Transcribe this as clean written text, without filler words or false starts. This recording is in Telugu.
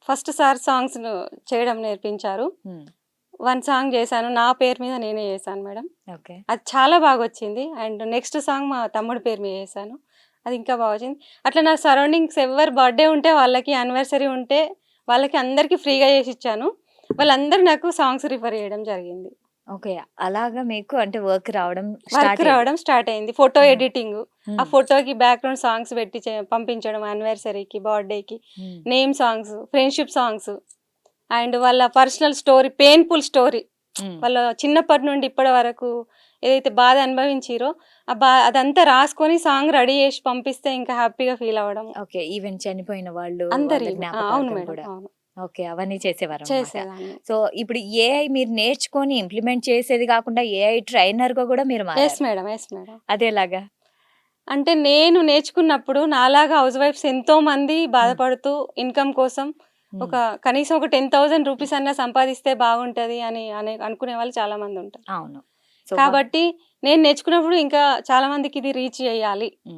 ఫస్ట్ సార్ సాంగ్స్ చేయడం నేర్పించారు. వన్ సాంగ్ చేశాను, నా పేరు మీద నేనే చేశాను మేడం. ఓకే. అది చాలా బాగా వచ్చింది. అండ్ నెక్స్ట్ సాంగ్ మా తమ్ముడి పేరు మీద చేశాను, అది ఇంకా బాగా వచ్చింది. అట్లా నా సరౌండింగ్స్ ఎవరు బర్త్డే ఉంటే వాళ్ళకి, యానివర్సరీ ఉంటే వాళ్ళకి అందరికీ ఫ్రీగా చేసి ఇచ్చాను. వాళ్ళందరూ నాకు సాంగ్స్ రిఫర్ చేయడం జరిగింది. ఓకే. అలాగా మీకు అంటే వర్క్ రావడం స్టార్ట్ అయింది. ఫోటో హ్మ్. ఎడిటింగ్, ఆ ఫోటోకి బ్యాక్గ్రౌండ్ సాంగ్స్ పెట్టి పంపించడం, యానివర్సరీకి, బర్త్డేకి, name songs, friendship songs, and వాళ్ళ పర్సనల్ స్టోరీ, పెయిన్ఫుల్ స్టోరీ, వాళ్ళ చిన్నప్పటి నుండి ఇప్పటి వరకు ఏదైతే బాధ అనుభవించిరో అదంతా రాసుకొని సాంగ్ రెడీ చేసి పంపిస్తే ఇంకా హ్యాపీగా ఫీల్ అవ్వడం. ఓకే. ఈవెన్ చనిపోయిన వాళ్ళు అందరి వాళ్ళ అవును జ్ఞాపకార్థం మేడం, కూడా. అవును ఓకే. అవన్నీ చేసేవారన్నమాట. చేసేదాన్ని. సో, ఇప్పుడు ఏఐ మీరు నేర్చుకొని ఇంప్లిమెంట్ చేసేది కాకుండా ఏఐ ట్రైనర్‌గా కూడా మీరు ఎస్ మారారు. Madam, yes madam. అదెలాగా? అంటే నేను నేర్చుకున్నప్పుడు నాలాగా హౌస్ వైఫ్స్ ఎంతో మంది బాధపడుతూ ఇన్కమ్ కోసం ఒక కనీసం ఒక 10,000 రూపీస్ అన్నా సంపాదిస్తే బాగుంటది అని అనుకునే వాళ్ళు చాలా మంది ఉంటారు. అవును. సో, కాబట్టి నేను నేర్చుకున్నప్పుడు ఇంకా చాలా మందికి ఇది రీచ్ చేయాలి.